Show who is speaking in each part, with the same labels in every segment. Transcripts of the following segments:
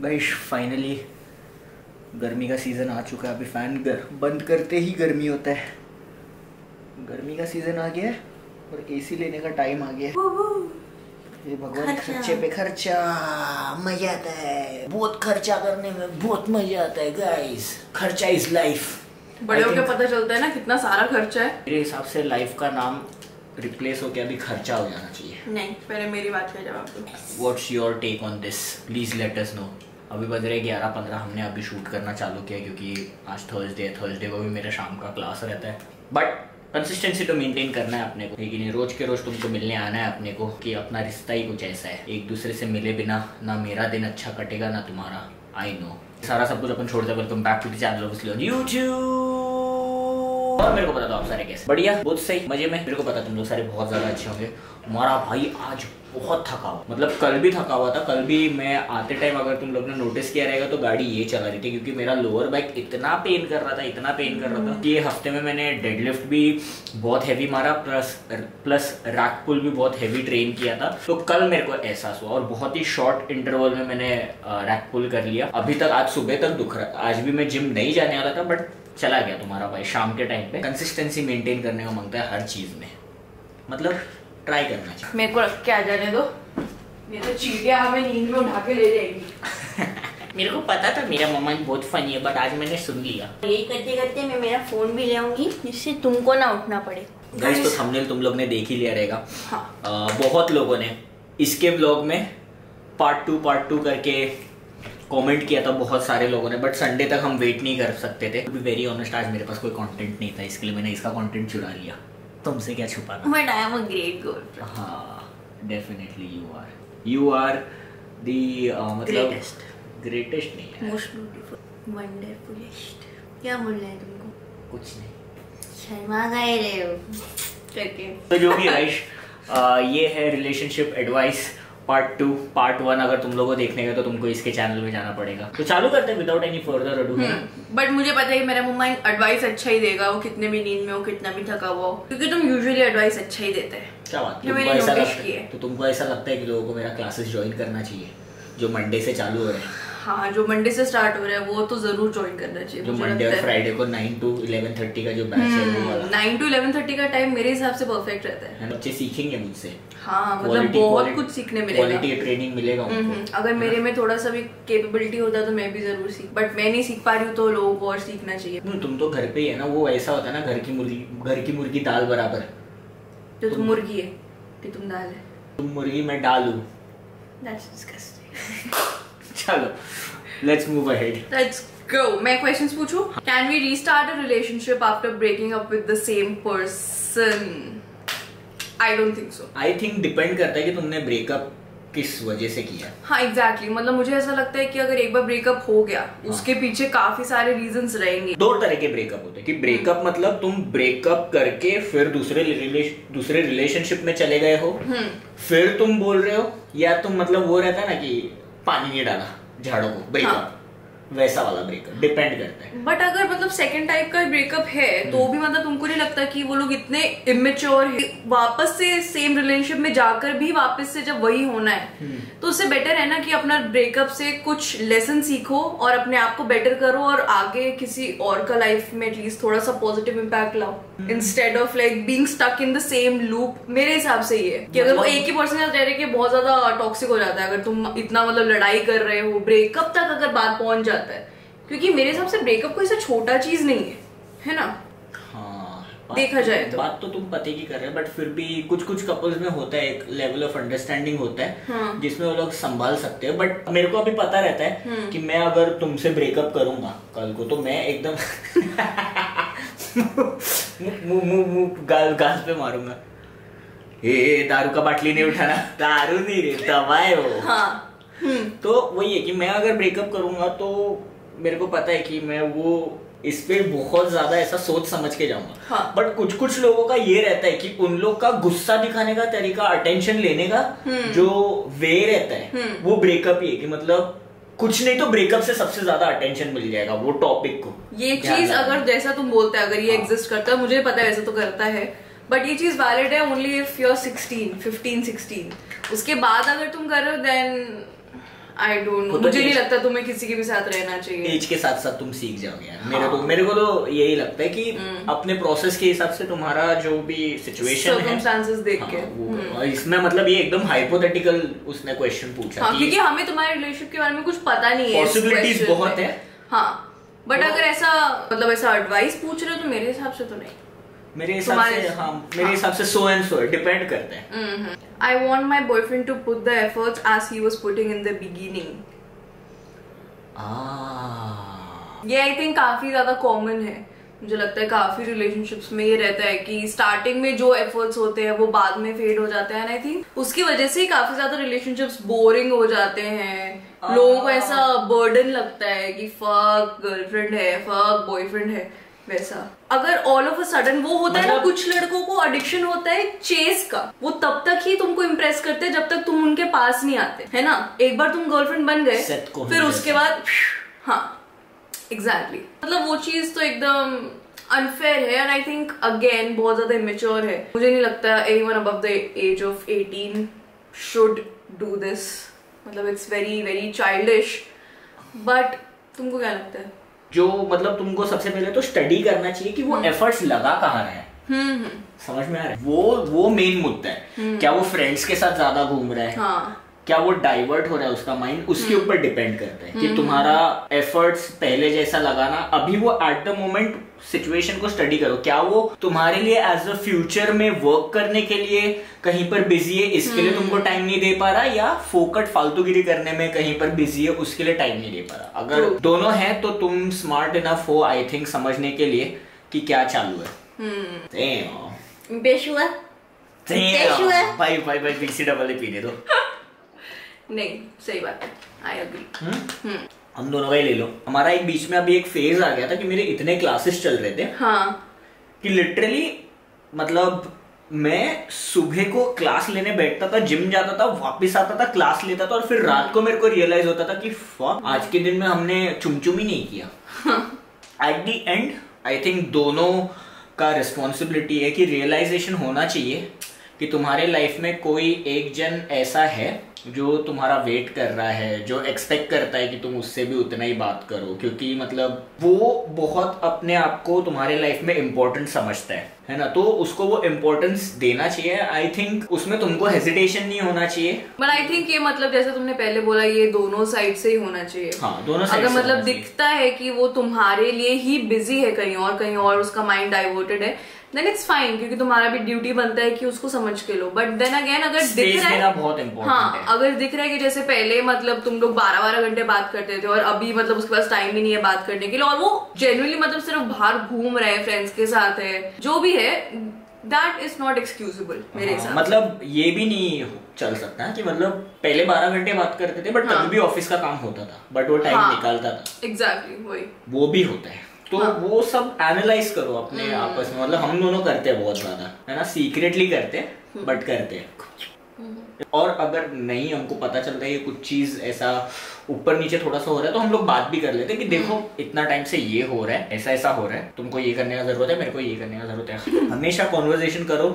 Speaker 1: Guys finally गर्मी का season आ चुका है। अभी फैन बंद करते ही गर्मी होता है। गर्मी का सीज़न आ गया है और एसी लेने का टाइम आ गया है। ये भगवान खर्चे पे खर्चा, मजा आता है। बहुत खर्चा करने में बहुत मजा आता है गाइस। खर्चा इज लाइफ।
Speaker 2: बड़े होके पता चलता है ना कितना सारा खर्चा है।
Speaker 1: मेरे हिसाब से लाइफ का नाम रिप्लेस हो गया, अभी खर्चा हो जाना चाहिए।
Speaker 2: नहीं, पहले मेरी बात का जवाब दो।
Speaker 1: What's your take on this, please let us know. अभी बज रहे 11:15। हमने अभी शूट करना चालू किया क्योंकि आज थर्सडे को भी मेरा शाम का क्लास रहता है। बट कंसिस्टेंसी तो मेंटेन करना है अपने को, लेकिन रोज के रोज तुमको मिलने आना है अपने को कि अपना रिश्ता ही कुछ ऐसा है। एक दूसरे से मिले बिना ना मेरा दिन अच्छा कटेगा ना तुम्हारा। आई नो सारा सब कुछ अपन छोड़ दे। Welcome back to the channel of YouTube. और मेरे को पता था आप सारे कैसे बढ़िया, बहुत सही, मजे में। मेरे को पता तुम लोग सारे बहुत ज्यादा अच्छे होंगे। हमारा भाई आज बहुत थका हुआ, मतलब कल भी थका हुआ था। कल भी मैं आते टाइम, अगर तुम लोग ने नोटिस किया रहेगा तो गाड़ी ये चला रही थी क्योंकि मेरा लोअर बैक इतना पेन कर रहा था कि ये हफ्ते में मैंने डेडलिफ्ट भी बहुत हैवी मारा, प्लस रैक पुल भी बहुत हैवी ट्रेन किया था। तो कल मेरे को एहसास हुआ और बहुत ही शॉर्ट इंटरवल में मैंने रैक पुल कर लिया। अभी तक आज सुबह तक दुख रहा। आज भी मैं जिम नहीं जाने वाला था बट चला गया तुम्हारा भाई शाम के टाइम पे। कंसिस्टेंसी मेंटेन करने को मांगता है हर चीज में, मतलब ट्राई करना चाहिए।
Speaker 2: मेरे को रख के आ जाने दो, ये तो चीटियां हमें नींद में उठा के ले जाएंगी।
Speaker 1: मेरे को पता था मेरा मम्मा बहुत फनी है बट आज मैंने सुन लिया।
Speaker 2: यही करते करते मैं मेरा फोन भी ले आऊंगी जिससे तुमको ना उठना पड़े।
Speaker 1: गाइस तो थंबनेल तुम लोग ने देख ही लिया रहेगा।
Speaker 2: हाँ।
Speaker 1: बहुत लोगों ने इसके व्लॉग में पार्ट टू करके कमेंट किया था, बहुत सारे लोगों ने। बट संडे तक हम वेट नहीं कर सकते थे। टू बी वेरी ऑनेस्ट आज मेरे पास कोई कंटेंट नहीं था, इसके लिए मैंने इसका कंटेंट चुरा लिया। तुमसे क्या छुपाना।
Speaker 2: But I am a great girl.
Speaker 1: हाँ डेफिनेटली यू आर दी मतलब ग्रेटेस्ट नहीं है,
Speaker 2: मोस्ट ब्यूटीफुल, वंडरफुलेस्ट। क्या बोलना है तुमको?
Speaker 1: कुछ नहीं,
Speaker 2: शर्मा गए रे हो करके।
Speaker 1: तो जो भी राइश ये है रिलेशनशिप एडवाइस पार्ट 1। अगर तुम लोगों को देखने का तो तुमको इसके चैनल में जाना पड़ेगा। तो चालू करते हैं without any further ado.
Speaker 2: But मुझे पता है कि मेरा मम्मा एडवाइस अच्छा ही देगा, वो कितने भी नींद में हो, कितना भी थका हुआ हो, क्योंकि तुम यूजुअली एडवाइस अच्छा ही देते हैं।
Speaker 1: क्या बात,
Speaker 2: तो
Speaker 1: तुमको ऐसा लगता है कि लोगों को मेरा क्लासेस ज्वाइन करना चाहिए जो मंडे से चालू हो रहे हैं?
Speaker 2: हाँ, जो मंडे से स्टार्ट हो रहा है वो तो जरूर ज्वाइन करना चाहिए।
Speaker 1: जो मंडे और फ्राइडे को 9 to 11:30 का जो बैच है वो वाला।
Speaker 2: 9 to 11:30 का टाइम मेरे हिसाब से परफेक्ट रहता है।
Speaker 1: बच्चे सीखेंगे मुझसे।
Speaker 2: हाँ, मतलब बहुत कुछ सीखने मिलेगा,
Speaker 1: क्वालिटी ट्रेनिंग मिलेगा उनको।
Speaker 2: अगर मेरे में थोड़ा सा भी कैपेबिलिटी होता तो मैं भी जरूर सीख, बट मैं नहीं सीख पा रही हूँ तो लोगों को और सीखना चाहिए।
Speaker 1: तुम तो घर पे ही है ना, वो ऐसा होता है ना घर की मुर्गी दाल बराबर।
Speaker 2: तो तुम मुर्गी है कि तुम दाल है?
Speaker 1: तुम मुर्गी मैं दाल हूँ।
Speaker 2: That's disgusting.
Speaker 1: चलो let's move ahead.
Speaker 2: Let's go. मैं questions पूछूं? Can we restart a relationship after breaking up with the same person? I don't think so.
Speaker 1: I think depend करता है कि तुमने ब्रेकअप किस वजह से किया।
Speaker 2: हाँ एग्जैक्टली, मतलब मुझे ऐसा लगता है कि अगर एक बार ब्रेकअप हो गया उसके पीछे काफी सारे रीजंस रहेंगे।
Speaker 1: दो तरह के ब्रेकअप होते हैं कि ब्रेकअप मतलब तुम ब्रेकअप करके फिर दूसरे रिलेशनशिप में चले गए हो, फिर तुम बोल रहे हो, या तुम मतलब वो रहता है ना कि पानी नहीं डाला झाड़ों को, ब्रेकअप वैसा वाला ब्रेकअप डिपेंड करता है।
Speaker 2: बट अगर मतलब सेकंड टाइप का ब्रेकअप है तो भी मतलब तुमको नहीं लगता कि वो लोग इतने इमेच्योर है, वापस से सेम रिलेशनशिप में जाकर भी वापस से जब वही होना है तो उससे बेटर है ना कि अपना ब्रेकअप से कुछ लेसन सीखो और अपने आप को बेटर करो और आगे किसी और का लाइफ में एटलीस्ट थोड़ा सा पॉजिटिव इम्पैक्ट लाओ instead of like being stuck in the same loop. मेरे हिसाब से ये है कि अगर वो एक ही पर्सन के साथ रह रहे कि बहुत ज्यादा टॉक्सिक हो जाता है। अगर तुम इतना मतलब लड़ाई कर रहे हो, ब्रेकअप तक अगर बात पहुंच जाता है, क्योंकि मेरे हिसाब से ब्रेकअप कोई ऐसा छोटा चीज नहीं है ना?
Speaker 1: हाँ,
Speaker 2: देखा जाए तो
Speaker 1: बात तो तुम पते की कर रहे हो, बट फिर भी कुछ कपल्स में होता है एक लेवल ऑफ अंडरस्टैंडिंग होता है। हाँ। जिसमें वो लोग संभाल सकते हैं। बट मेरे को अभी पता रहता है कि मैं अगर तुमसे ब्रेकअप करूंगा कल को तो मैं एकदम मुंह गाल पे मारूंगा। दारू का बाटली नहीं उठाना, दारू नहीं रे दवाई हो।
Speaker 2: हाँ।
Speaker 1: तो वही है कि मैं अगर ब्रेकअप करूंगा तो मेरे को पता है कि मैं वो इस पे बहुत ज्यादा ऐसा सोच समझ के जाऊंगा। हाँ। बट कुछ लोगों का ये रहता है कि उन लोग का गुस्सा दिखाने का तरीका, अटेंशन लेने का जो वे रहता है वो ब्रेकअप ही है कि मतलब कुछ नहीं तो ब्रेकअप से सबसे ज्यादा अटेंशन मिल जाएगा वो टॉपिक को।
Speaker 2: ये चीज अगर जैसा तुम बोलते हैं अगर ये एग्जिस्ट करता है, मुझे पता है वैसे तो करता है, बट ये चीज वैलिड है ओनली इफ यू आर 15-16। उसके बाद अगर तुम कर रहे हो देन आई डोंट नो, मुझे नहीं लगता तुम्हें किसी के भी साथ रहना चाहिए।
Speaker 1: एज के साथ साथ तुम सीख जाओगे यार। मेरे को तो यही लगता है कि अपने प्रोसेस के हिसाब से तुम्हारा जो भी सिचुएशन है,
Speaker 2: सर्कमस्टांसेस देख के,
Speaker 1: इसमें मतलब ये एकदम हाइपोथेटिकल उसने क्वेश्चन पूछा
Speaker 2: क्योंकि हमें तुम्हारे रिलेशनशिप के बारे में कुछ पता नहीं है,
Speaker 1: पॉसिबिलिटीज बहुत है।
Speaker 2: हाँ, बट अगर ऐसा मतलब ऐसा एडवाइस पूछ रहे हो तो मेरे हिसाब से तो नहीं।
Speaker 1: मेरे हिसाब से सो एंड सो डिपेंड करते हैं।
Speaker 2: I want my boyfriend to put the efforts as he was putting in the beginning. ये आई थिंक काफी ज्यादा कॉमन है। मुझे लगता है काफी रिलेशनशिप्स में ये रहता है कि स्टार्टिंग में जो एफर्ट्स होते हैं वो बाद में फेड हो जाते हैं। आई थिंक उसकी वजह से काफी ज्यादा रिलेशनशिप्स बोरिंग हो जाते हैं। लोगों को ऐसा बर्डन लगता है कि फक गर्लफ्रेंड है, फक बॉयफ्रेंड है, वैसा। अगर ऑल ऑफ अ सडन वो होता है ना, कुछ लड़कों को एडिक्शन होता है चेस का, वो तब तक ही तुमको इम्प्रेस करते हैं जब तक तुम उनके पास नहीं आते, है ना। एक बार तुम गर्लफ्रेंड बन गए फिर उसके बाद हाँ एग्जैक्टली मतलब वो चीज तो एकदम अनफेयर है। एंड आई थिंक अगेन बहुत ज्यादा इमेच्योर है। मुझे नहीं लगता anyone above the age of 18 should do this. मतलब it's very very childish. But तुमको क्या लगता है?
Speaker 1: जो मतलब तुमको सबसे पहले तो स्टडी करना चाहिए कि वो एफर्ट्स लगा कहाँ रहे हैं। समझ में आ रहा है? वो मेन मुद्दा है। क्या वो फ्रेंड्स के साथ ज्यादा घूम रहा है,
Speaker 2: हाँ।
Speaker 1: क्या वो डाइवर्ट हो रहा है उसका माइंड, उसके ऊपर डिपेंड करता है कि तुम्हारा एफर्ट्स पहले जैसा लगाना। अभी वो एट द मोमेंट सिचुएशन को स्टडी करो, क्या वो तुम्हारे लिए एज अ फ्यूचर में वर्क करने के लिए कहीं पर बिजी है, इसके लिए तुमको टाइम नहीं दे पा रहा, या फोकट फालतूगिरी करने में कहीं पर बिजी है, उसके लिए टाइम नहीं दे पा रहा। अगर दोनों है तो तुम स्मार्ट इनफ हो आई थिंक समझने के लिए कि क्या चालू है। भाई बीसी डबल पीने दो।
Speaker 2: नहीं सही बात है, आई एग्री।
Speaker 1: हम दोनों का ही ले लो। हमारा एक बीच में अभी एक फेज आ गया था कि मेरे इतने क्लासेस चल रहे थे,
Speaker 2: हाँ,
Speaker 1: कि लिटरली मतलब मैं सुबह को क्लास लेने बैठता था, जिम जाता था, वापस आता था, क्लास लेता था, और फिर रात को मेरे को रियलाइज होता था कि फक आज के दिन में हमने चुमचुम ही नहीं किया। Eight the and I think दोनों का रिस्पॉन्सिबिलिटी है कि रियलाइजेशन होना चाहिए कि तुम्हारे लाइफ में कोई एक जन ऐसा है जो तुम्हारा वेट कर रहा है, जो एक्सपेक्ट करता है कि तुम उससे भी उतना ही बात करो, क्योंकि मतलब वो बहुत अपने आप को तुम्हारे लाइफ में इम्पोर्टेंट समझता है ना, तो उसको वो इम्पोर्टेंस देना चाहिए। आई थिंक उसमें तुमको हेजिटेशन नहीं होना चाहिए।
Speaker 2: बट आई थिंक ये मतलब जैसे तुमने पहले बोला, ये दोनों साइड से ही होना चाहिए।
Speaker 1: हाँ, दोनों साइड
Speaker 2: अगर मतलब दिखता है कि वो तुम्हारे लिए ही बिजी है कहीं और उसका माइंड डाइवर्टेड है, देन इट्स फाइन, क्योंकि तुम्हारा भी ड्यूटी बनता है कि उसको समझ के लो। बट देन अगेन अगर दिख रहा है,
Speaker 1: बहुत इम्पोर्टेंट
Speaker 2: हाँ,
Speaker 1: है।
Speaker 2: अगर दिख रहा है कि जैसे पहले मतलब तुम लोग 12-12 घंटे बात करते थे और अभी मतलब उसके पास टाइम ही नहीं है बात करने के लिए, और वो जेन्युइनली मतलब सिर्फ बाहर घूम रहे हैं, फ्रेंड्स के साथ है, जो भी है, दैट इज नॉट एक्सक्यूजेबल मेरे हिसाब।
Speaker 1: मतलब ये भी नहीं चल सकता कि मतलब पहले 12 घंटे बात करते थे बट तभी भी ऑफिस का काम होता था, बट वो टाइम निकालता था।
Speaker 2: एग्जैक्टली वही,
Speaker 1: वो भी होता है। तो वो सब एनालाइज करो अपने आपस में। मतलब हम दोनों करते हैं बहुत ज्यादा, है ना, सीक्रेटली करते हैं बट करते हैं। और अगर नहीं हमको पता चलता है कि कुछ चीज ऐसा ऊपर नीचे थोड़ा सा हो रहा है, तो हम लोग बात भी कर लेते हैं कि देखो इतना टाइम से ये हो रहा है, ऐसा ऐसा हो रहा है, तुमको ये करने का जरूरत है, मेरे को ये करने का जरूरत है। हमेशा कॉन्वर्जेशन करो,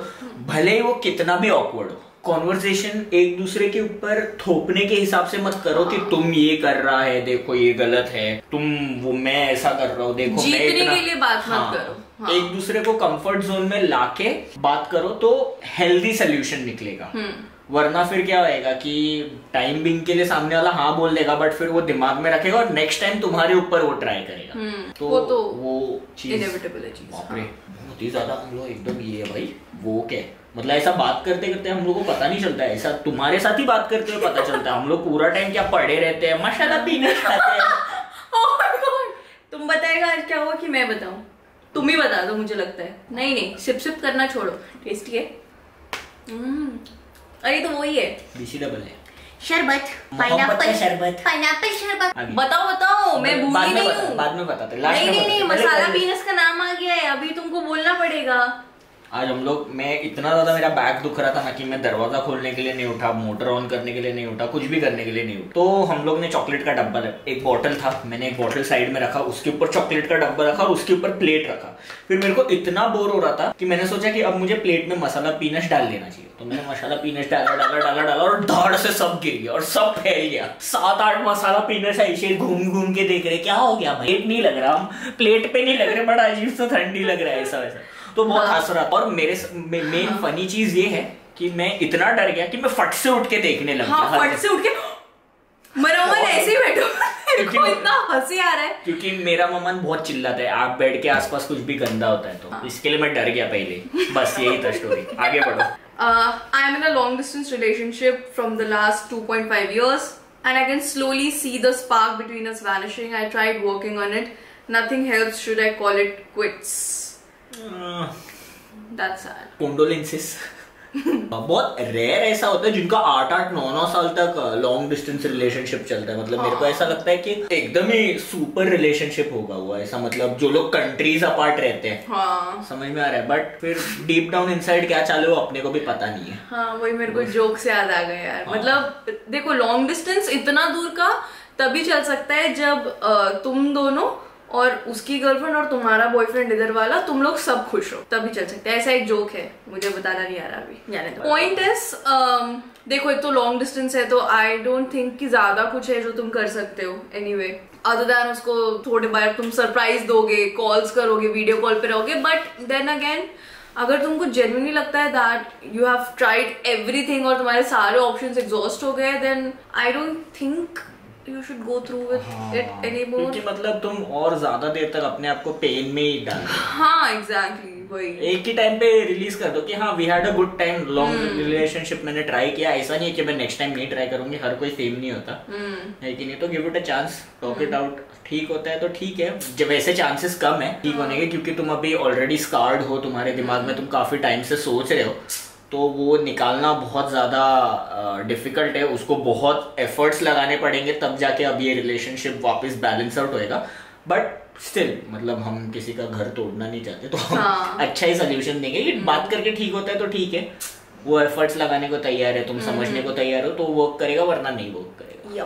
Speaker 1: भले ही वो कितना भी ऑकवर्ड हो। कॉन्वर्सेशन एक दूसरे के ऊपर थोपने के हिसाब से मत करो कि तुम ये कर रहा है, देखो ये गलत है, मैं ऐसा कर रहा हूँ, देखो मैं इतना,
Speaker 2: के लिए बात मत करो।
Speaker 1: एक दूसरे को कंफर्ट जोन में लाके बात करो तो हेल्दी सोल्यूशन निकलेगा। वरना फिर क्या होएगा कि टाइम बिंग के लिए सामने वाला हाँ बोल देगा, बट फिर वो दिमाग में रखेगा और नेक्स्ट टाइम तुम्हारे ऊपर वो ट्राई करेगा। तो वो चीज
Speaker 2: इनएविटेबल है चीज।
Speaker 1: बाप रे, बहुत ही ज्यादा हम लोग एकदम ये है भाई, वो क्या मतलब ऐसा बात करते करते हम लोग को पता नहीं चलता है। ऐसा तुम्हारे साथ ही बात करते हुए पता चलता है। हम लोग पूरा टाइम क्या पढ़े रहते हैं, मसाला पीने खाते हैं।
Speaker 2: तुम बताएगा आज क्या हुआ कि मैं बताऊं? तुम ही बता दो, मुझे लगता है। नहीं सिप सिप करना छोड़ो, टेस्टी है। अरे तो वही है,
Speaker 1: बीसी डबल है,
Speaker 2: शरबत,
Speaker 1: पाइनएप्पल शरबत,
Speaker 2: पाइनएप्पल शरबत। बताओ, मैं भूली नहीं हूँ।
Speaker 1: बाद में बताते।
Speaker 2: नहीं, मसाला पीनस का नाम आ गया है, अभी तुमको बोलना पड़ेगा।
Speaker 1: आज हम लोग, मैं इतना ज्यादा मेरा बैक दुख रहा था ना कि मैं दरवाजा खोलने के लिए नहीं उठा, मोटर ऑन करने के लिए नहीं उठा, कुछ भी करने के लिए नहीं उठा। तो हम लोग ने चॉकलेट का डब्बा, एक बॉटल था, मैंने एक बॉटल साइड में रखा, उसके ऊपर चॉकलेट का डब्बा रखा और उसके ऊपर प्लेट रखा। फिर मेरे को इतना बोर हो रहा था कि मैंने सोचा कि अब मुझे प्लेट में मसाला पीनट्स डाल देना चाहिए। तो मैंने मसाला पीनट्स डाला और धाड़ से सब गिर गया और सब फैल गया। 7-8 मसाला पीनट्स ऐसे घूम घूम के देख रहे क्या हो गया भाई, प्लेट नहीं लग रहा, हम प्लेट पे नहीं लग रहे, बड़ा अजीब सा ठंडी लग रहा है ऐसा वैसा। तो बहुत हंस रहा था। और मेरे मेन फनी चीज ये है कि मैं इतना डर गया कि मैं फट से उठ के देखने लग गया।
Speaker 2: फट से उठ के मेरा मन ऐसे ही बैठो, मेरे को इतना हंसी आ रहा है
Speaker 1: क्योंकि मेरा मन बहुत चिल्लाता है, आप बेड के आसपास कुछ भी गंदा होता है तो इसके लिए मैं डर गया पहले। बस यही था स्टोरी, आगे बढ़ो।
Speaker 2: I am in a long distance relationship from the last 2.5 years and I can slowly see the spark between us vanishing. I tried working on it. Nothing helps. Should I call it quits? That's sad.
Speaker 1: Condolences. बहुत rare ऐसा होता है जिनका 8-8, 9-9 साल तक long distance relationship चलता है। मतलब मेरे को ऐसा लगता है कि एकदम ही सुपर रिलेशनशिप होगा हुआ ऐसा, मतलब जो लोग कंट्रीज अपार्ट रहते हैं।
Speaker 2: हाँ।
Speaker 1: समझ में आ रहा है, बट फिर डीप डाउन इनसाइड क्या चालू है अपने को भी पता नहीं है।
Speaker 2: हाँ, वही मेरे को जोक से याद आ गया यार। हाँ। मतलब देखो, लॉन्ग डिस्टेंस इतना दूर का तभी चल सकता है जब तुम दोनों और उसकी गर्लफ्रेंड और तुम्हारा बॉयफ्रेंड इधर वाला, तुम लोग सब खुश हो, तभी चल सकते हैं। ऐसा एक जोक है, मुझे बताना नहीं आ रहा अभी, जाने दो। पॉइंट इज, देखो एक तो लॉन्ग डिस्टेंस है तो आई डोंट थिंक कि ज्यादा कुछ है जो तुम कर सकते हो एनीवे, अदर देन उसको थोड़े बार तुम सरप्राइज दोगे, कॉल्स करोगे, वीडियो कॉल पे रहोगे। बट देन अगेन, अगर तुमको जेन्युइनली लगता है that you have tried everything और तुम्हारे सारे ऑप्शंस एग्जॉस्ट हो गए, then I don't think you should go through with it anymore.
Speaker 1: क्योंकि मतलब तुम और ज्यादा देर तक अपने आप को पेन में ही डाल।
Speaker 2: हाँ, exactly, वही।
Speaker 1: एक ही टाइम पे रिलीज कर दो कि हाँ we had a good time, long relationship मैंने ट्राई किया। ऐसा नहीं है कि मैं नेक्स्ट टाइम नहीं ट्राई करूंगी, हर कोई सेम नहीं होता है कि नहीं। तो give it a chance, talk it out, ठीक होता है तो ठीक है। जब वैसे चांसेस कम है ठीक होने के, क्योंकि तुम अभी ऑलरेडी स्कार्ड हो, तुम्हारे दिमाग में तुम काफी टाइम से सोच रहे हो, तो वो निकालना बहुत ज़्यादा डिफिकल्ट है। उसको बहुत एफर्ट्स लगाने पड़ेंगे तब जाके अब ये रिलेशनशिप वापस बैलेंस आउट होएगा। बट स्टिल मतलब हम किसी का घर तोड़ना नहीं चाहते, तो हम अच्छा ही सोल्यूशन देंगे कि बात करके ठीक होता है तो ठीक है। वो एफर्ट्स लगाने को तैयार है, तुम समझने को तैयार हो तो वर्क करेगा, वरना नहीं वर्क करेगा।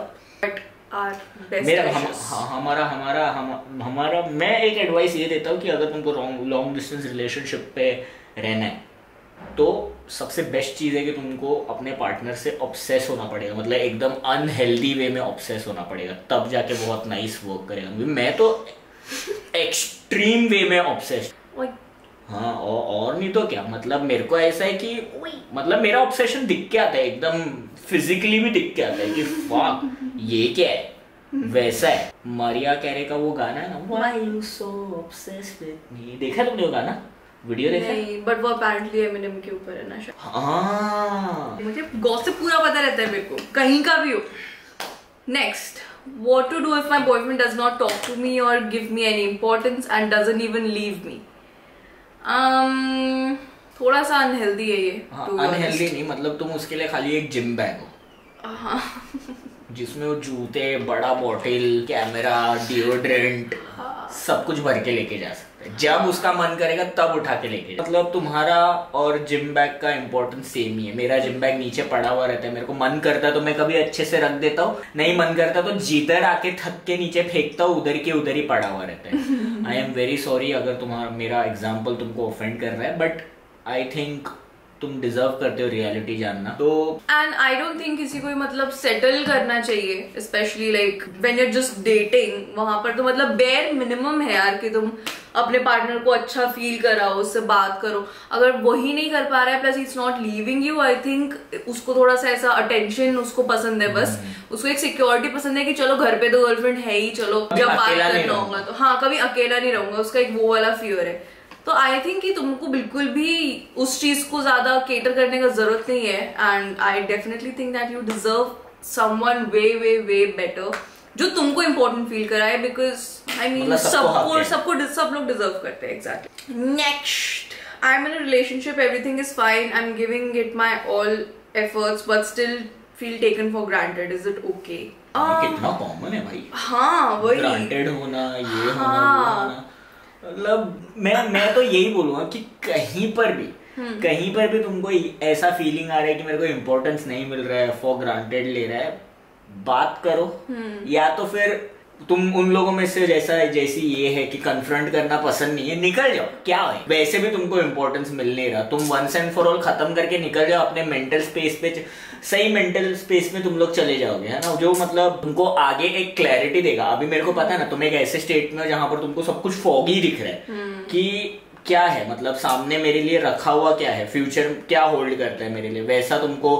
Speaker 1: हमारा मैं एक एडवाइस ये देता हूँ कि अगर तुमको लॉन्ग डिस्टेंस रिलेशनशिप पे रहना है तो सबसे बेस्ट चीज है कि तुमको अपने पार्टनर से ऑब्सेस होना पड़ेगा, मतलब एकदम अनहेल्दी वे में ऑब्सेस होना पड़ेगा, तब जाके बहुत नाइस वर्क करेगा। मैं तो एक्सट्रीम वे में ऑब्सेस, हाँ, और नहीं तो क्या। मतलब मेरे को ऐसा है कि मतलब मेरा ऑब्सेशन दिख के आता है, एकदम फिजिकली भी दिख के आता है कि वाह ये क्या है, वैसा है। मारिया कैरे का वो गाना है ना, Why you so obsessed with me, देखा तुमने वो गाना, वीडियो देखा?
Speaker 2: नहीं, बट वो अपेरेंटली एमिनेम के ऊपर है ना शायद।
Speaker 1: हाँ,
Speaker 2: मुझे गॉसिप पूरा पता रहता है मेरे को, कहीं का भी हो। Next, what to do if my boyfriend does not talk to me or give me any importance and doesn't even leave me? थोड़ा सा अनहेल्दी है ये।
Speaker 1: अनहेल्दी नहीं, मतलब तुम उसके लिए खाली एक जिम बैग हो जिसमें वो जूते, बड़ा बॉटल, कैमरा, डिओड्रेंट, सब कुछ भर के लेके जा सकते हैं। जब उसका मन करेगा तब उठा के लेके, मतलब तुम्हारा और जिम बैग का इम्पोर्टेंस सेम ही है। मेरा जिम बैग नीचे पड़ा हुआ रहता है, मेरे को मन करता है तो मैं कभी अच्छे से रख देता हूँ, नहीं मन करता तो जिधर आके थक के नीचे फेंकता हूँ, उधर के उधर ही पड़ा हुआ रहता है। आई एम वेरी सॉरी अगर तुम्हारा मेरा एग्जाम्पल तुमको ऑफेंड कर रहा है, बट आई थिंक तुम डिजर्व करते हो रियलिटी जानना। तो
Speaker 2: एंड आई डोंट थिंक किसी को मतलब सेटल करना चाहिए, specially like when you are just dating. वहां पर तो मतलब बेयर मिनिमम है यार कि तुम अपने पार्टनर को अच्छा फील कराओ, उससे बात करो। अगर वही नहीं कर पा रहा है, plus it's not leaving you, I think उसको थोड़ा सा ऐसा अटेंशन उसको पसंद है, बस उसको एक सिक्योरिटी पसंद है कि चलो घर पे तो गर्लफ्रेंड है ही, चलो जब बात करना होगा तो हाँ कभी अकेला नहीं रहूंगा, उसका एक वो वाला फियर है। तो आई थिंक कि तुमको बिल्कुल भी उस चीज को ज्यादा केटर करने का जरूरत नहीं है। And I definitely think that you deserve someone way way way better जो तुमको इम्पोर्टेंट फील कराए, बिकॉज आई मीन सब लोग डिजर्व करते हैं। Exactly. Next, I am in a relationship, everything is fine, I am giving it my all efforts but still feel taken for granted, is it okay?
Speaker 1: कितना common है भाई।
Speaker 2: हाँ वही,
Speaker 1: granted होना, ये होना। मतलब मैं तो यही बोलूंगा कि कहीं पर भी तुमको ऐसा फीलिंग आ रहा है कि मेरे को इम्पोर्टेंस नहीं मिल रहा है, फॉर ग्रांटेड ले रहा है, बात करो। या तो फिर तुम उन लोगों में से जैसी ये है कि कन्फ्रंट करना पसंद नहीं है, निकल जाओ, क्या है, वैसे भी तुमको इम्पोर्टेंस मिल नहीं रहा, तुम वंस एंड फॉर ऑल खत्म करके निकल जाओ अपने मेंटल स्पेस पे, सही मेंटल स्पेस में तुम लोग चले जाओगे, है ना, जो मतलब तुमको आगे एक क्लैरिटी देगा। अभी मेरे को पता है ना, तुम एक ऐसे स्टेट में हो जहां पर तुमको सब कुछ फॉगी दिख रहा है कि क्या है, मतलब सामने मेरे लिए रखा हुआ क्या है, फ्यूचर क्या होल्ड करता है मेरे लिए, वैसा तुमको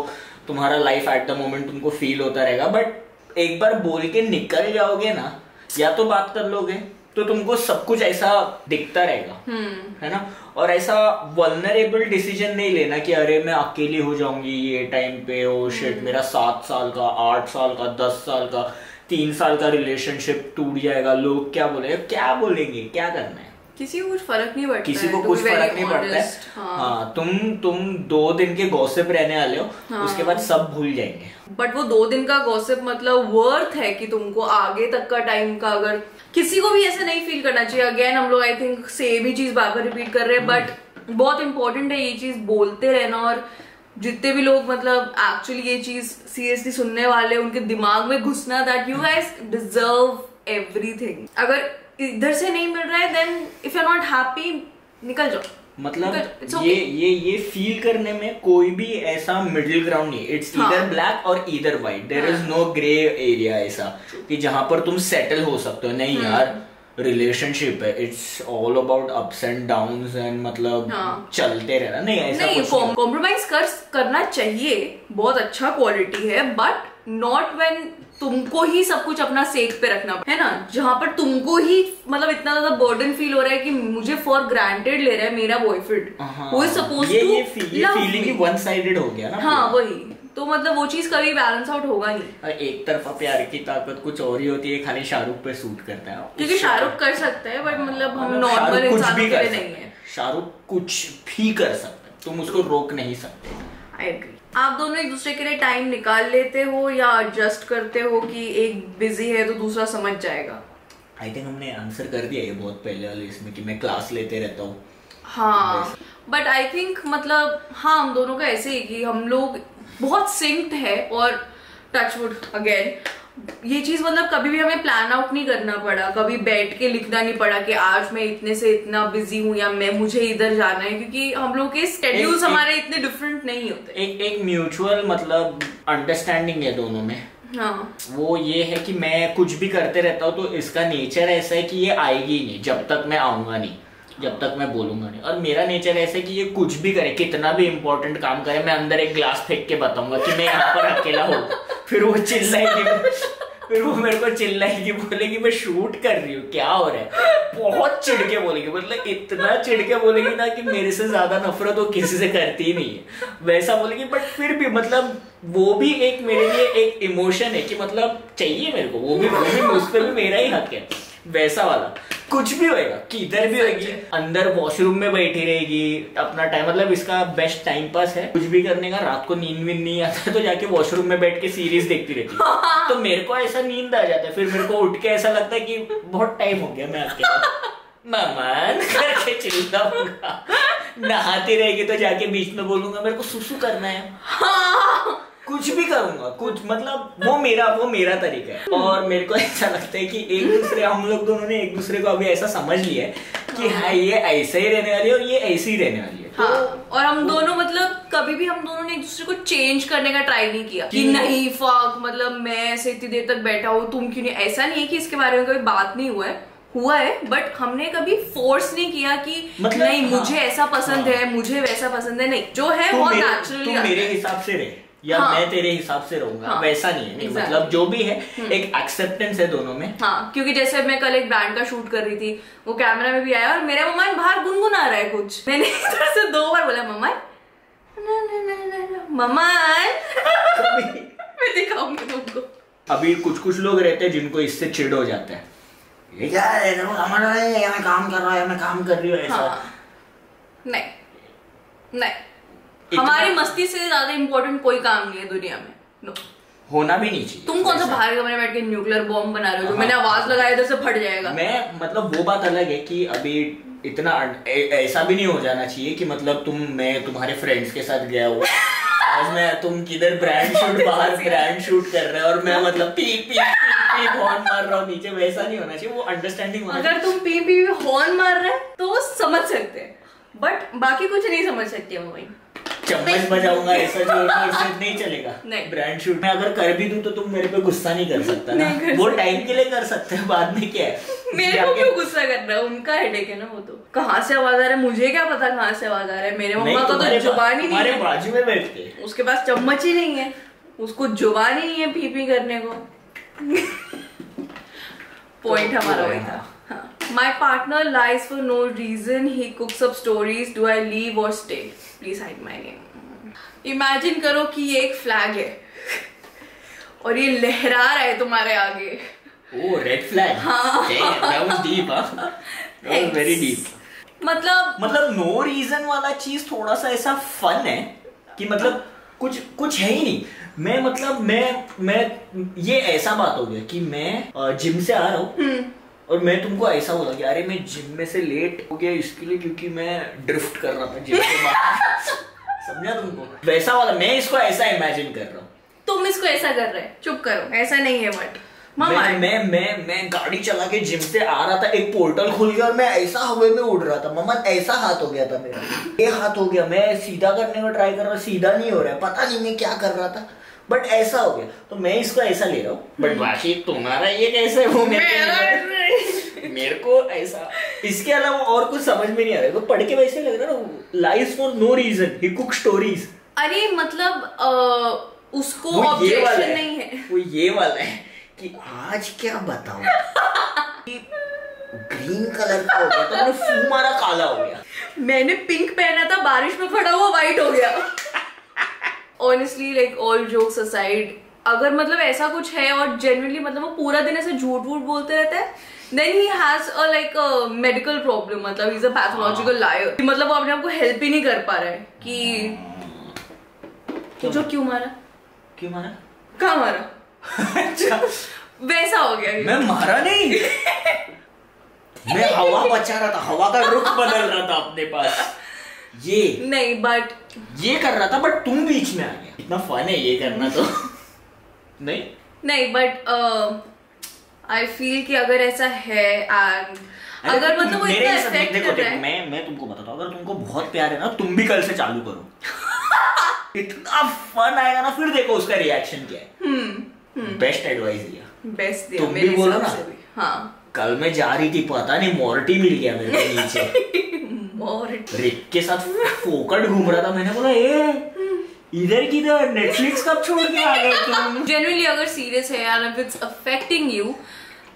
Speaker 1: तुम्हारा लाइफ एट द मोमेंट तुमको फील होता रहेगा। बट एक बार बोल के निकल जाओगे ना, या तो बात कर लोगे, तो तुमको सब कुछ ऐसा दिखता रहेगा, है ना। और ऐसा वल्नरेबल डिसीजन नहीं लेना कि अरे मैं अकेली हो जाऊंगी ये टाइम पे, ओ शिट मेरा 7 साल का, 8 साल का, 10 साल का, 3 साल का रिलेशनशिप टूट जाएगा, लोग क्या बोलेंगे, क्या बोलेंगे, क्या करना है,
Speaker 2: किसी को कुछ फर्क नहीं पड़ता,
Speaker 1: किसी को कुछ फर्क नहीं पड़ता है। हाँ, तुम 2 दिन के गॉसिप रहने वाले हो, उसके बाद सब भूल जाएंगे।
Speaker 2: बट वो 2 दिन का गॉसिप मतलब वर्थ है कि तुमको आगे तक का टाइम का, अगर किसी को भी ऐसा नहीं फील करना चाहिए। अगेन हम लोग आई थिंक सेम ही चीज बार बार रिपीट कर रहे हैं, बट बहुत इंपॉर्टेंट है ये चीज बोलते रहना। और जितने भी लोग मतलब एक्चुअली ये चीज सीरियसली सुनने वाले, उनके दिमाग में घुसना that you guys deserve everything. अगर इधर से नहीं मिल रहा है, then if you are not happy, निकल जाओ।
Speaker 1: मतलब ये फील करने में कोई भी ऐसा मिडिल ग्राउंड नहीं, इट्स ईदर ब्लैक और either white, there is no grey area ऐसा कि जहां पर तुम सेटल हो सकते हो। नहीं यार, रिलेशनशिप है, it's all about ups and downs and मतलब चलते रहना, नहीं ऐसा
Speaker 2: नहीं, कॉम्प्रोमाइज करना चाहिए, बहुत अच्छा क्वालिटी है, बट नॉट व्हेन तुमको ही सब कुछ अपना सेक पे रखना है ना, जहां पर तुमको ही मतलब इतना ज्यादा बर्डन फील हो रहा है कि मुझे फॉर ग्रांटेड ले रहा है मेरा बॉयफ्रेंड, वो इज सपोज्ड टू
Speaker 1: ये फीलिंग वन साइडेड हो गया ना।
Speaker 2: हाँ वही तो, मतलब वो चीज कभी बैलेंस आउट होगा नहीं।
Speaker 1: एक तरफा प्यार की ताकत कुछ और ही होती है, खाली शाहरुख पे सूट करता है,
Speaker 2: क्योंकि शाहरुख कर सकता है, बट मतलब हम नॉर्मल इंसानों के लिए नहीं है।
Speaker 1: शाहरुख कुछ भी कर सकता है, तुम उसको रोक नहीं सकते।
Speaker 2: I agree. आप दोनों एक दूसरे के लिए टाइम निकाल लेते हो या एडजस्ट करते हो कि एक बिजी है तो दूसरा समझ जाएगा?
Speaker 1: आई थिंक हमने आंसर कर दिया ये बहुत पहले वाले इसमें कि मैं क्लास लेते रहता हूँ।
Speaker 2: हाँ, बट आई थिंक मतलब हाँ, हम दोनों का ऐसे ही कि हम लोग बहुत सिंक्ड है, और टचवुड अगेन ये चीज मतलब कभी भी हमें प्लान आउट नहीं करना पड़ा, कभी बैठ के लिखना नहीं पड़ा कि आज मैं इतने से इतना बिजी हूँ या मैं मुझे इधर जाना है, क्योंकि हम लोग के स्केड्यूल्स हमारे इतने डिफरेंट नहीं होते।
Speaker 1: एक म्यूचुअल मतलब अंडरस्टैंडिंग है दोनों में।
Speaker 2: हाँ,
Speaker 1: वो ये है कि मैं कुछ भी करते रहता हूँ तो इसका नेचर ऐसा है कि ये आएगी नहीं जब तक मैं आऊंगा नहीं, जब तक मैं बोलूंगा नहीं। और मेरा नेचर ऐसा है कि ये कुछ भी करे, कितना भी इंपॉर्टेंट काम करे, मैं अंदर एक ग्लास फेंक के बताऊंगा कि मैं यहाँ पर अकेला हूँ, फिर वो चिल्लाएगी, फिर वो मेरे को चिल्लाएगी, बोलेगी मैं शूट कर रही हूँ, क्या हो रहा है, बहुत चिढ़के बोलेगी, मतलब इतना चिढ़के बोलेगी ना कि मेरे से ज्यादा नफरत वो किसी से करती ही नहीं है, वैसा बोलेगी। बट फिर भी मतलब वो भी एक मेरे लिए एक इमोशन है कि मतलब चाहिए मेरे को, वो भी उस पर भी मेरा ही हक है, वैसा वाला। कुछ भी होएगा, किधर भी होगी, अंदर वॉशरूम में बैठी रहेगी अपना टाइम, मतलब इसका बेस्ट टाइम पास है कुछ भी करने का। रात को नींद भी नहीं आता तो जाके वॉशरूम में बैठ के सीरीज देखती रहती है, तो मेरे को ऐसा नींद आ जाता है, फिर मेरे को उठ के ऐसा लगता है कि बहुत टाइम हो गया, मैं अकेला ममान करके चिल्लाऊंगा। नहाती रहेगी तो जाके बीच में बोलूंगा मेरे को सुसु करना है, कुछ भी करूंगा, कुछ मतलब वो मेरा तरीका है। और मेरे को ऐसा लगता है कि एक दूसरे, हम लोग दोनों ने एक दूसरे को अभी ऐसा समझ लिया है कि हाँ ये ऐसे ही रहने वाली है और ये ऐसी ही रहने वाली है।
Speaker 2: हाँ, और हम दोनों मतलब कभी भी हम दोनों ने एक दूसरे को चेंज करने का ट्राई नहीं किया कि नहीं फक मतलब मैं ऐसे इतनी देर तक बैठा हूँ, तुम क्यों नहीं, ऐसा नहीं है कि इसके बारे में कभी बात नहीं हुआ है, बट हमने कभी फोर्स नहीं किया कि मतलब, नहीं हाँ, मुझे ऐसा पसंद है, मुझे वैसा पसंद है, नहीं, जो है बहुत नेचुरली
Speaker 1: मेरे हिसाब से रहे या मैं तेरे हिसाब से रहूंगा, वैसा नहीं है, नहीं मतलब जो भी है एक एक्सेप्टेंस है दोनों में। हाँ,
Speaker 2: क्योंकि जैसे मैं कल एक ब्रांड का शूट कर रही थी, वो कैमरा में भी आया और मेरा मम्मान बाहर गुनगुना रहा है कुछ, मैंने इधर से 2 बार बोला मम्मान मम्मान मैं दिखाऊंगी तुमको।
Speaker 1: अभी कुछ लोग रहते हैं जिनको इससे चिढ़ हो जाता है, ये क्या है मैं काम कर रहा है, मैं काम कर रही हूँ, ऐसा नहीं, हमारी मस्ती से ज्यादा इम्पोर्टेंट कोई काम नहीं है दुनिया में। नो, होना भी नहीं चाहिए।
Speaker 2: तुम कौन सा बाहर कमरे में बैठ के न्यूक्लियर बॉम्ब बना रहे हो जो मैंने आवाज लगाया इधर से फट जाएगा।
Speaker 1: मैं मतलब वो बात अलग है कि अभी इतना ऐसा भी नहीं हो जाना चाहिए कि मतलब मैं तुम्हारे फ्रेंड्स के साथ गया हूँ आज मैं तुम किधर ब्रांड शूट बाहर ब्रांड शूट कर रहे हो और मैं मतलब पीप पीप पीप हॉर्न मार रहा हूँ नीचे, वैसा नहीं होना चाहिए। वो अंडरस्टैंडिंग होना चाहिए।
Speaker 2: अगर तुम पीप पीप हॉर्न मार रहे तो वो समझ सकते हैं, बट बाकी कुछ नहीं समझ सकती है वही।
Speaker 1: चम्मच बजाऊंगा ऐसा जोर से नहीं चलेगा।
Speaker 2: नहीं।
Speaker 1: ब्रांड शूट में अगर कर भी दूं तो तुम मेरे पे गुस्सा नहीं कर सकता ना। वो टाइम के लिए कर सकते हैं, बाद में क्या है।
Speaker 2: मेरे को क्यों गुस्सा कर रहा है, उनका हेडेक है ना वो। तो कहाँ से आवाज आ रहा है मुझे क्या पता कहाँ से आवाज आ रहा है। मेरे मम्मा का तो जुबान ही नहीं है,
Speaker 1: बाजू में बैठ के
Speaker 2: उसके पास चम्मच ही नहीं है, उसको जुबान ही नहीं है पी पी करने को। पॉइंट हमारा वही था। My partner lies for no reason. He cooks up stories. Do I leave or stay? Please hide my name. Imagine करो कि ये एक फ्लैग है और ये लहरा रहा है तुम्हारे आगे।
Speaker 1: Oh, red flag.
Speaker 2: हाँ।
Speaker 1: That was deep, huh? That was very deep. मतलब no reason वाला चीज थोड़ा सा ऐसा फन है कि मतलब कुछ है ही नहीं। मैं ये ऐसा बात हो गया कि मैं जिम से आ रहा हूँ और मैं तुमको ऐसा बोला कि अरे मैं जिम में से लेट हो गया इसके लिए क्योंकि मैं ड्रिफ्ट कर रहा था जिम से बाहर। समझा तुमको? वैसा वाला मैं इसको ऐसा इमेजिन कर रहा हूँ।
Speaker 2: तुम इसको ऐसा कर रहे हैं, चुप करो, ऐसा नहीं है। बट
Speaker 1: मैं गाड़ी चला के जिम से आ रहा था, एक पोर्टल खुल गया और मैं ऐसा हवा में उड़ रहा था। मम्मा ऐसा हाथ हो गया था मेरा, ये हाथ हो गया। मैं सीधा करने का ट्राई कर रहा, सीधा नहीं हो रहा है, पता नहीं मैं क्या कर रहा था, बट ऐसा हो गया। तो मैं इसको ऐसा ले रहा हूँ, बट बाकी तुम्हारा ये कैसे हो मेरे को ऐसा। इसके अलावा और कुछ समझ में नहीं आ रहा है। तो पढ़ के वैसे लग रहा है ना, lies for no reason he cook stories.
Speaker 2: अरे मतलब उसको ऑब्जेक्शन नहीं है,
Speaker 1: वो ये वाला है कि आज क्या बताऊं ग्रीन कलर का हो गया तो मैंने फू मारा काला हो गया।
Speaker 2: मैंने पिंक पहना था, बारिश में खड़ा हुआ व्हाइट हो गया। Honestly like all jokes aside, अगर मतलब ऐसा कुछ है और जेन्युइनली मतलब वो पूरा दिन ऐसे झूठ वूठ बोलते रहता है, then he has a like medical problem. मतलब he is a pathological liar. मतलब वो अपने आप को हेल्प ही नहीं कर पा रहा है कि तुझे क्यों मारा कहाँ मारा।
Speaker 1: अच्छा
Speaker 2: वैसा हो गया।
Speaker 1: मैं मारा नहीं, मैं हवा बचा रहा था, हवा का रुख बदल रहा था अपने पास। ये
Speaker 2: नहीं बट
Speaker 1: ये कर रहा था, बट तुम बीच में आ गया। इतना फन है ये करना तो। नहीं
Speaker 2: बट आई फील कि अगर ऐसा है एंड अगर मतलब वो इतना इफेक्ट कर रहा है।
Speaker 1: मैं तुमको बताता हूँ, अगर तुमको बहुत प्यार है ना, तुम भी कल से चालू करो। इतना फन आएगा ना, फिर देखो उसका रिएक्शन क्या है। बेस्ट एडवाइस दिया, तुम भी बोलो ना।
Speaker 2: हाँ,
Speaker 1: कल मैं जा रही थी, पता नहीं मोर्टी मिल गया मेरे को नीचे। रिक के साथ फोकट घूम रहा था। मैंने बोला इधर किधर, नेटफ्लिक्स कब छोड़ के आ गए तुम।
Speaker 2: जेन्युइनली अगर सीरियस है and if it's affecting you,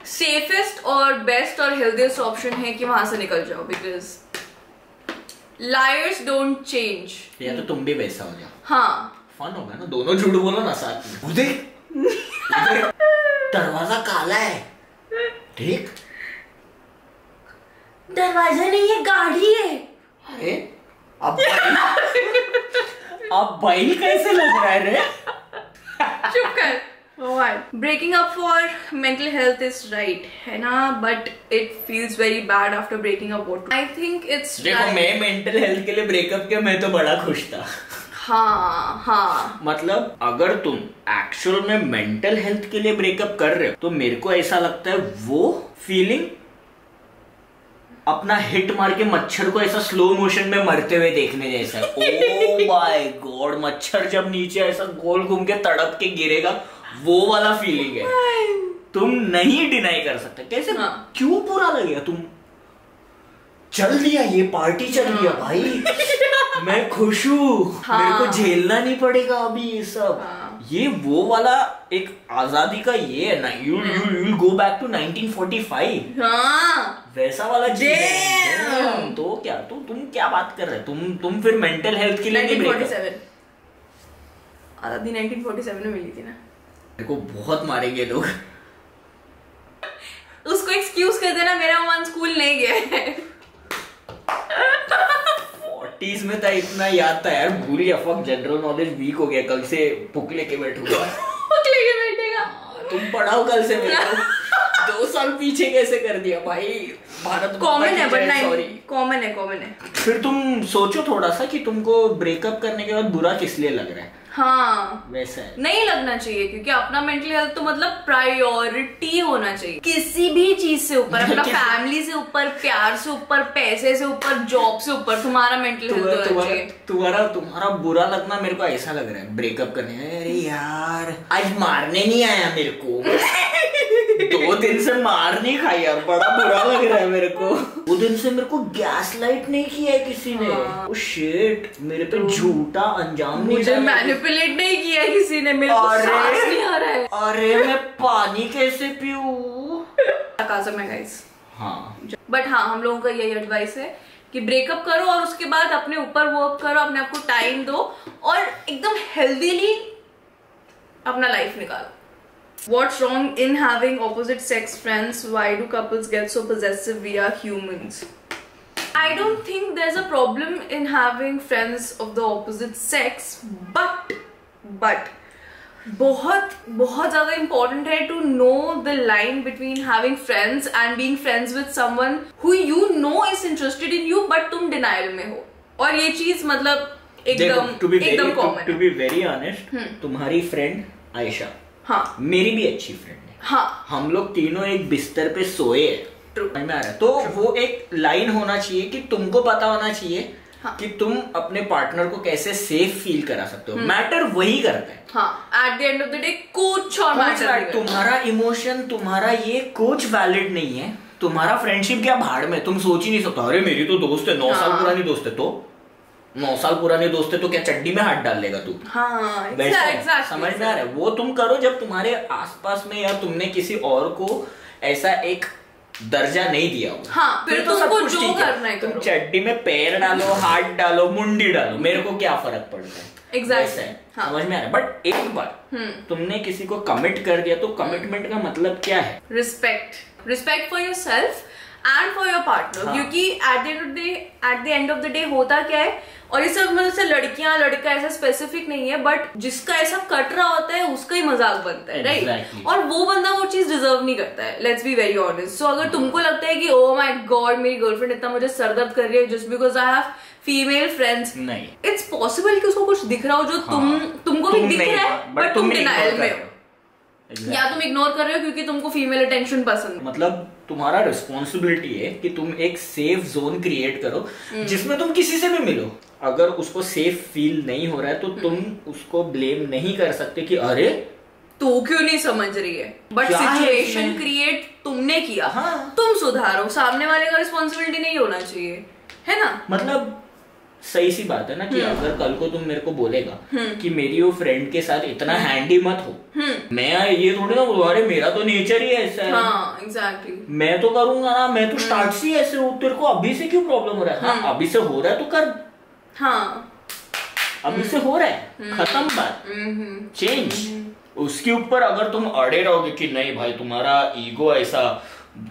Speaker 2: safest और बेस्ट और हेल्दीएस्ट ऑप्शन है कि वहां से निकल जाओ, बिकॉज लायर्स डोंट चेंज।
Speaker 1: या तो तुम भी वैसा हो जाओ।
Speaker 2: हाँ,
Speaker 1: फन होगा ना, दोनों झूठ बोलो ना साथ में। देख दरवाजा काला है, ठीक?
Speaker 2: दरवाजा नहीं है, गाड़ी है।
Speaker 1: अरे अब बाइल कैसे लग रहा है रे?
Speaker 2: चुप कर। Breaking up for mental health is right, है ना? But it feels very bad after breaking up. What I think it's
Speaker 1: देखो
Speaker 2: right.
Speaker 1: मैं मेंटल हेल्थ के लिए ब्रेकअप किया, मैं तो बड़ा खुश था।
Speaker 2: हाँ।
Speaker 1: मतलब अगर तुम एक्चुअल में मेंटल हेल्थ के लिए ब्रेकअप कर रहे हो, तो मेरे को ऐसा लगता है वो फीलिंग अपना हिट मार के मच्छर को ऐसा स्लो मोशन में मरते हुए देखने जैसा। ओ माय गॉड, मच्छर जब नीचे ऐसा गोल घूम के तड़प के गिरेगा, वो वाला फीलिंग है। तुम नहीं डिनाई कर सकते। कैसे? क्यों बुरा लगेगा? तुम चल दिया, ये पार्टी चल दिया भाई, मैं खुश हूँ, मेरे को झेलना नहीं पड़ेगा अभी ये सब। ये वो वाला एक आजादी का ये है ना, you'll go back to 1945। वैसा वाला चीज। तो क्या तुम क्या बात कर रहे हो? तुम फिर मेंटल हेल्थ के लिए
Speaker 2: 1947 आजादी 1947 में मिली थी ना।
Speaker 1: मेरे को बहुत मारेंगे लोग।
Speaker 2: उसको एक्सक्यूज कर देना, मेरा मन स्कूल नहीं गया है।
Speaker 1: 40s में था, इतना याद था यार, भूल गया। फक, जनरल नॉलेज वीक हो गया, कल से बुक लेके बैठूंगा।
Speaker 2: बुक लेके
Speaker 1: तुम पढ़ाओ कल से मेरे को। 2 साल पीछे कैसे कर दिया भाई। भारत
Speaker 2: कॉमन है, बट
Speaker 1: सॉरी
Speaker 2: कॉमन है।
Speaker 1: फिर तुम सोचो थोड़ा सा कि तुमको ब्रेकअप करने के बाद बुरा किस लिए लग रहा है।
Speaker 2: हाँ,
Speaker 1: वैसा है,
Speaker 2: नहीं लगना चाहिए, क्योंकि अपना मेंटल हेल्थ तो मतलब प्रायोरिटी होना चाहिए किसी भी चीज से ऊपर, अपना फैमिली से ऊपर, प्यार से ऊपर, पैसे से ऊपर, जॉब से ऊपर तुम्हारा मेंटल हेल्थ होना चाहिए।
Speaker 1: तुम्हारा बुरा लगना मेरे को ऐसा लग रहा है ब्रेकअप करने में, अरे यार आज मारने नहीं आया मेरे को 2 दिन से मार नहीं खाई यार, बड़ा बुरा लग रहा है मेरे को। 2 दिन से मेरे को गैस लाइट नहीं किया है किसी ने। ओ शिट, मेरे पे झूठा अंजाम नहीं,
Speaker 2: मुझे मैनिपुलेट नहीं किया किसी ने, मेरे को सांस नहीं आ रहा है।
Speaker 1: अरे मैं पानी कैसे पीऊं।
Speaker 2: काज़म है गाइस।
Speaker 1: हाँ,
Speaker 2: बट हाँ, हम लोगों का यही एडवाइस है कि ब्रेकअप करो और उसके बाद अपने ऊपर वर्क करो, अपने आप को टाइम दो और एकदम हेल्दीली अपना लाइफ निकालो। What's wrong in having opposite sex friends? Why do couples get so possessive? We are humans. I don't think there's a problem in having friends of the opposite sex, but बहुत ज्यादा important है to know the line between having friends and being friends with someone who you know is interested in you, but तुम denial में हो। और ये चीज मतलब एकदम कॉमन है।
Speaker 1: To be very honest, तुम्हारी फ्रेंड आयशा, हाँ, मेरी भी अच्छी फ्रेंड है।
Speaker 2: हाँ,
Speaker 1: हम लोग तीनों एक बिस्तर पे सोए हैं में आ रहा है, तो वो एक लाइन होना चाहिए कि तुमको पता होना चाहिए कि तुम अपने पार्टनर को कैसे सेफ फील करा सकते हो। मैटर वही करता है।
Speaker 2: हाँ, eight the end of the day कुछ और मैटर,
Speaker 1: तुम्हारा इमोशन, तुम्हारा ये कुछ वैलिड नहीं है। तुम्हारा फ्रेंडशिप क्या भाड़ में, तुम सोच ही नहीं सकते अरे मेरी तो दोस्त है, 9 साल पुरानी दोस्त है, तो 9 साल पुराने दोस्त है तो क्या चड्डी में हाथ डाल लेगा तू।
Speaker 2: हाँ,
Speaker 1: exactly, समझ में आ रहा है। वो तुम करो जब तुम्हारे आसपास में या तुमने किसी और को ऐसा एक दर्जा नहीं दिया हो।
Speaker 2: हाँ, फिर तो सब कुछ जो करना है
Speaker 1: तुम चड्डी में पैर डालो, हाथ डालो, मुंडी डालो, मेरे को क्या फर्क पड़ता है।
Speaker 2: एग्जैक्टली,
Speaker 1: हाँ। समझ में आ रहा है। बट एक बार तुमने किसी को कमिट कर दिया तो कमिटमेंट का मतलब क्या है?
Speaker 2: Respect for yourself and for your partner. क्योंकि at the end of the day होता क्या है, और ये सब मतलब से लड़कियां लड़का ऐसा स्पेसिफिक नहीं है, बट जिसका ऐसा कट रहा होता है उसका ही मजाक बनता है, राइट? और वो बंदा वो चीज डिजर्व नहीं करता है, लेट्स बी वेरी ऑनेस्ट। सो अगर तुमको लगता है कि ओ माय गॉड मेरी गर्लफ्रेंड इतना मुझे सरदर्द कर रही है just because I have female friends, नहीं, इट्स पॉसिबल कि उसको कुछ दिख रहा हो जो तुमको भी दिख रहा है, बट तुम डिनायल में हो। या तुम इग्नोर कर रहे हो क्योंकि तुमको फीमेल अटेंशन पसंद है।
Speaker 1: मतलब तुम्हारा रिस्पॉन्सिबिलिटी है कि तुम एक सेफ जोन क्रिएट करो जिसमें तुम किसी से भी मिलो। अगर उसको सेफ फील नहीं हो रहा है तो तुम उसको ब्लेम नहीं कर सकते कि अरे
Speaker 2: तू क्यों नहीं समझ रही है, बट सिचुएशन क्रिएट तुमने किया। हाँ। तुम सुधारो, सामने वाले का रिस्पॉन्सिबिलिटी नहीं होना चाहिए, है ना?
Speaker 1: मतलब सही सी बात है ना कि अगर कल को तुम मेरे को बोलेगा कि मेरी वो फ्रेंड के साथ इतना हैंडी मत हो, मैं ये थोड़ी ना बोलूं अरे मेरा तो नेचर ही ऐसा है।
Speaker 2: हाँ, exactly.
Speaker 1: मैं तो करूंगा ना, मैं तो स्टार्ट से ऐसे हूँ, तेरे को अभी से क्यों प्रॉब्लम हो रहा है? हाँ, अभी से हो रहा है तो कर।
Speaker 2: हाँ,
Speaker 1: अभी से हो रहा है, खत्म बात, चेंज। उसके ऊपर अगर तुम अड़े रहोगे कि नहीं भाई तुम्हारा ईगो ऐसा,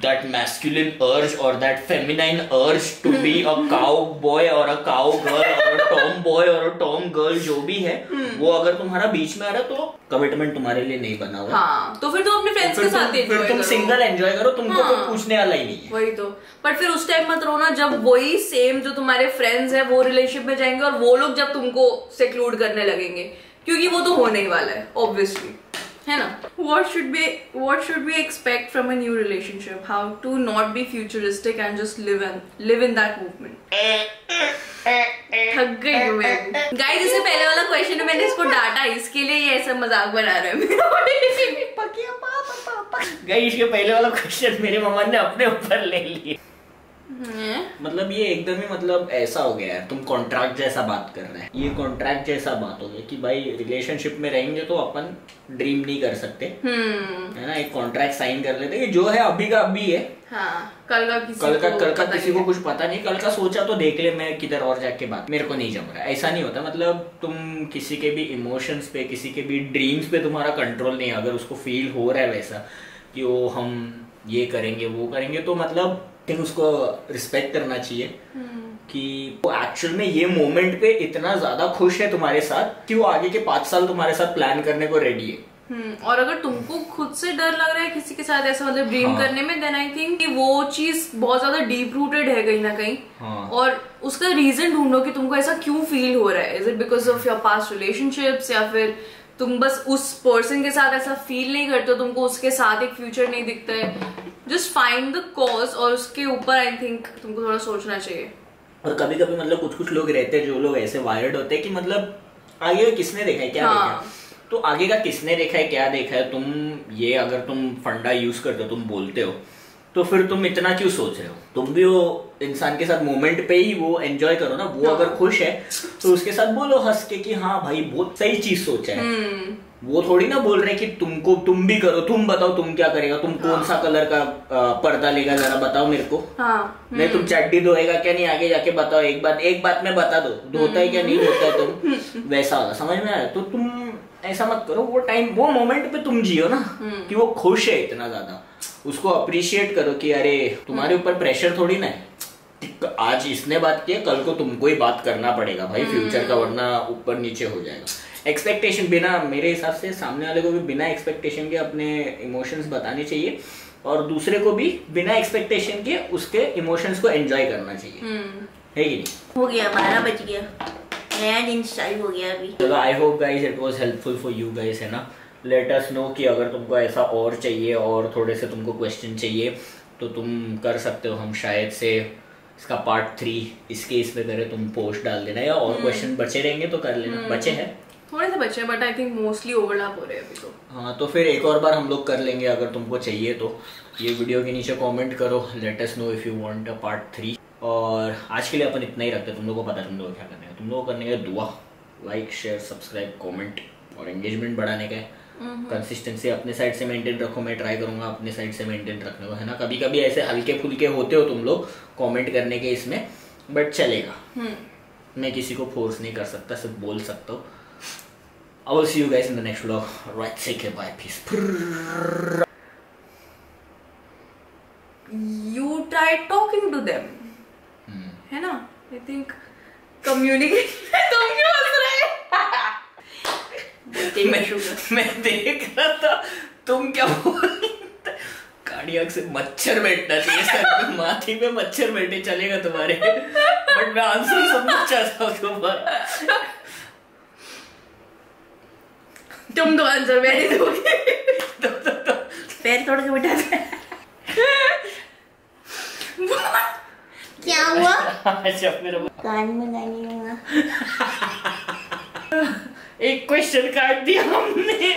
Speaker 1: that masculine urge or that feminine urge to be a cowboy or a cowgirl or a tomboy or a tomgirl जो भी है, वो अगर तुम्हारा बीच में आ रहा है तो कमिटमेंट तुम्हारे लिए नहीं बना हुआ।
Speaker 2: हाँ, तो फिर तुम अपने फ्रेंड्स के साथ एंजॉय करो,
Speaker 1: तुम सिंगल एंजॉय करो, तुमको कोई पूछने वाला ही नहीं है।
Speaker 2: वही तो, बट फिर उस टाइम मत रोना जब वही सेम जो तुम्हारे फ्रेंड्स है वो रिलेशनशिप में जाएंगे और वो लोग जब तुमको सेक्लूड करने लगेंगे, क्योंकि वो तो होने ही वाला है ऑब्वियसली, है ना? What should we expect from a new relationship? How to not be futuristic and just live in that movement? थक गई हूँ मैं। गाइस, इससे पहले वाला क्वेश्चन मैंने इसको डांटा, इसके लिए ये ऐसा मजाक बना रहा है।
Speaker 1: गाइस, ये पहले वाला क्वेश्चन मेरी मम्मा ने अपने ऊपर ले लिया। मतलब ये एकदम ही मतलब ऐसा हो गया है, तुम कॉन्ट्रैक्ट जैसा बात कर रहे हैं। ये कॉन्ट्रैक्ट जैसा बात हो गया कि भाई रिलेशनशिप में रहेंगे तो अपन ड्रीम नहीं कर सकते, है ना? एक कॉन्ट्रैक्ट साइन कर लेते कि जो है अभी का अभी है।
Speaker 2: हाँ, कल का
Speaker 1: किसी को कुछ पता नहीं, कल का सोचा तो देख ले मैं किधर और जाके बात, मेरे को नहीं जम रहा। ऐसा नहीं होता। मतलब तुम किसी के भी इमोशंस पे, किसी के भी ड्रीम्स पे तुम्हारा कंट्रोल नहीं है। अगर उसको फील हो रहा है वैसा कि वो हम ये करेंगे वो करेंगे, तो मतलब उसको रिस्पेक्ट करना चाहिए कि वो एक्चुअल में ये मोमेंट पे इतना ज्यादा खुश है तुम्हारे साथ कि वो आगे के 5 साल तुम्हारे साथ प्लान करने को रेडी है।
Speaker 2: और अगर तुमको खुद से डर लग रहा है किसी के साथ ऐसा मतलब ड्रीम करने में, देन आई थिंक कि वो चीज बहुत ज्यादा डीप रूटेड है कहीं ना कहीं। और उसका रीजन ढूंढो कि तुमको ऐसा क्यों फील हो रहा है। Is it because of your past relationships, या फिर तुम बस उस पर्सन के साथ ऐसा फील नहीं करते हो, तुमको उसके साथ एक फ्यूचर नहीं दिखता है। जस्ट फाइंड द कॉज और उसके ऊपर आई थिंक तुमको थोड़ा सोचना चाहिए।
Speaker 1: और कभी कभी मतलब कुछ कुछ लोग रहते हैं जो लोग ऐसे वायर्ड होते हैं कि मतलब आगे किसने देखा है क्या देखा है, तो आगे का किसने देखा है क्या देखा है। तुम ये अगर तुम फंडा यूज करते हो, तुम बोलते हो, तो फिर तुम इतना क्यों सोच रहे हो। तुम भी वो इंसान के साथ मोमेंट पे ही वो एंजॉय करो ना। वो अगर खुश है तो उसके साथ बोलो हंस के कि हाँ भाई बहुत सही चीज सोचा है। वो थोड़ी ना बोल रहे कि तुम भी करो, तुम बताओ तुम क्या करेगा, तुम कौन सा कलर का पर्दा लेगा जरा बताओ मेरे को। नहीं तुम चड्डी धोएगा क्या नहीं, आगे जाके बताओ। एक बात में बता दो, धोता है क्या नहीं धोता है तुम, वैसा होगा। समझ में आया? तो तुम ऐसा मत करो। वो टाइम वो मोमेंट पे तुम जियो ना कि वो खुश है इतना ज्यादा, उसको अप्रिशिएट करो कि अरे तुम्हारे ऊपर प्रेशर थोड़ी ना है। आज इसने बात किया, कल को तुमको ही बात करना पड़ेगा भाई फ्यूचर का, वरना ऊपर नीचे हो जाएगा। एक्सपेक्टेशन बिना, मेरे हिसाब से सामने वाले को भी बिना एक्सपेक्टेशन के अपने इमोशंस बताने चाहिए, और दूसरे को भी बिना एक्सपेक्टेशन के उसके इमोशंस को एंजॉय करना चाहिए। है कि नहीं?
Speaker 3: हो गया 12 बज गया, नया दिन स्टार्ट हो गया अभी।
Speaker 1: चलो I hope guys it was helpful for you guys, है ना। लेट अस नो कि अगर तुमको ऐसा और चाहिए और थोड़े से तुमको क्वेश्चन चाहिए तो तुम कर सकते हो। हम शायद से इसका पार्ट 3 इसके इसमें करें, तुम पोस्ट डाल देना, या और क्वेश्चन बचे रहेंगे तो कर लेना। बचे हैं
Speaker 2: थोड़े से बचे, but I think mostly overlap हो रहे हैं अभी तो।
Speaker 1: हाँ तो फिर एक और बार हम लोग कर लेंगे अगर तुमको चाहिए तो। ये वीडियो के नीचे कमेंट करो, late us know if you want a part 3। और आज के लिए अपन इतना ही रखते हैं। तुम लोगों को पता है तुम लोग क्या करने का। तुम लोगों को करने का दुआ, लाइक शेयर सब्सक्राइब कमेंट, और एंगेजमेंट बढ़ाने का है। कंसिस्टेंसी अपने साइड से मेंटेन रखो, मैं ट्राई करूंगा अपने साइड से मेंटेन रखने को, है ना। कभी कभी ऐसे हल्के फुल्के होते हो तुम लोग कमेंट करने के इसमें, बट चलेगा। मैं किसी को फोर्स नहीं कर सकता, सिर्फ बोल सकता हूँ। I will see you guys in the next vlog. Right, take care, bye, peace.
Speaker 2: You try talking to them, है ना। I think communicate। तुम क्यों हंस रहे?
Speaker 1: मैं देख रहा था तुम क्या बोल। कार्डियक से मच्छर बैठना चाहिए सर पे, माथी पे मच्छर बैठे चलेगा तुम्हारे। बट मैं आंसर सुनना चाहता हूँ तुम्हारा।
Speaker 2: तुम दो आंसर, मैं नहीं दूंगी।
Speaker 3: पैर तोड़ के बिठा दे। क्या हुआ? कान में गाने लगा।
Speaker 1: एक क्वेश्चन काट दिया हमने।